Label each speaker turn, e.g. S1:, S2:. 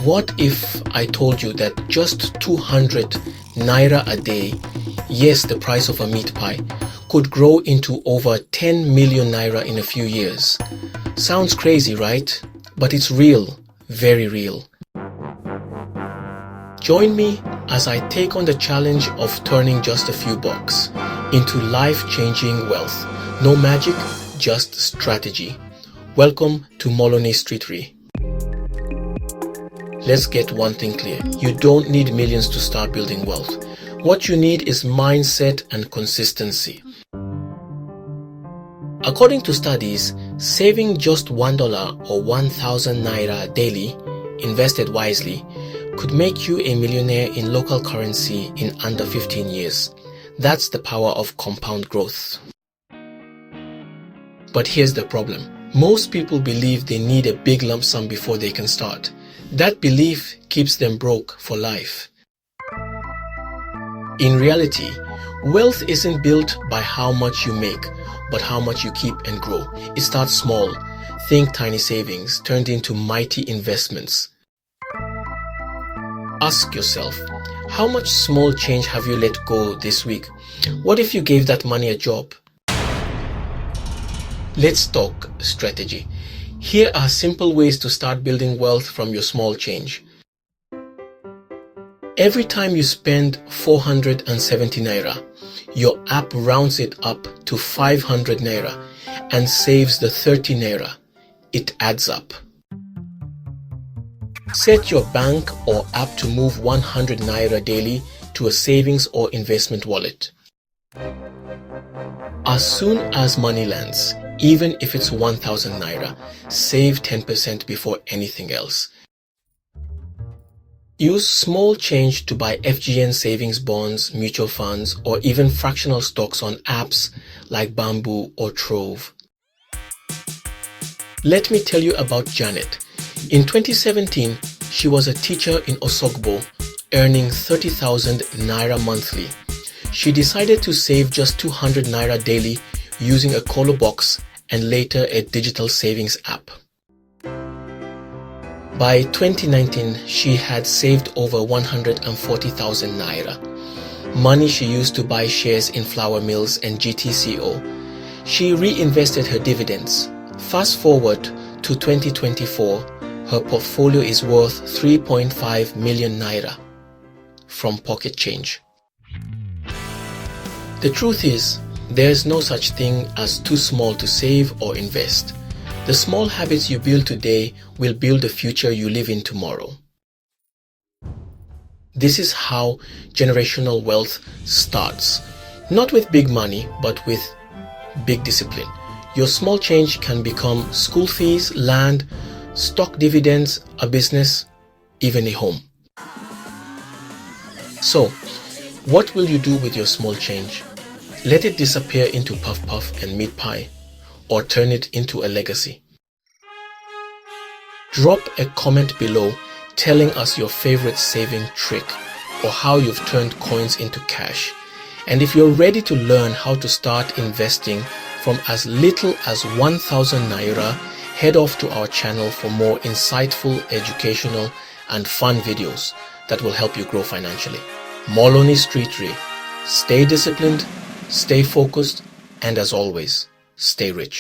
S1: What if I told you that just 200 Naira a day, yes, the price of a meat pie, could grow into over 10 million Naira in a few years? Sounds crazy, right? But it's real, very real. Join me as I take on the challenge of turning just a few bucks into life-changing wealth. No magic, just strategy. Welcome to Moloney Streetery. Let's get one thing clear. You don't need millions to start building wealth. What you need is mindset and consistency. According to studies, saving just $1 or 1,000 Naira daily, invested wisely, could make you a millionaire in local currency in under 15 years. That's the power of compound growth. But here's the problem. Most people believe they need a big lump sum before they can start. That belief keeps them broke for life. In reality, wealth isn't built by how much you make, but how much you keep and grow. It starts small. Think tiny savings turned into mighty investments. Ask yourself, how much small change have you let go this week? What if you gave that money a job? Let's talk strategy. Here are simple ways to start building wealth from your small change. Every time you spend 470 Naira, your app rounds it up to 500 Naira and saves the 30 Naira. It adds up. Set your bank or app to move 100 Naira daily to a savings or investment wallet. As soon as money lands, even if it's 1,000 Naira, save 10% before anything else. Use small change to buy FGN savings bonds, mutual funds, or even fractional stocks on apps like Bamboo or Trove. Let me tell you about Janet. In 2017, she was a teacher in Osogbo, earning 30,000 Naira monthly. She decided to save just 200 Naira daily using a colo box and later a digital savings app. By 2019, she had saved over 140,000 Naira, money she used to buy shares in flour mills and GTCO. She reinvested her dividends. Fast forward to 2024, her portfolio is worth 3.5 million Naira from pocket change. The truth is, there's no such thing as too small to save or invest. The small habits you build today will build the future you live in tomorrow. This is how generational wealth starts. Not with big money, but with big discipline. Your small change can become school fees, land, stock dividends, a business, even a home. So, what will you do with your small change? Let it disappear into puff puff and meat pie, or turn it into a legacy. Drop a comment below telling us your favorite saving trick or how you've turned coins into cash. And if you're ready to learn how to start investing from as little as 1,000 Naira, head off to our channel for more insightful, educational, and fun videos that will help you grow financially. Moloney Streetery. Stay disciplined, stay focused, and as always, stay rich.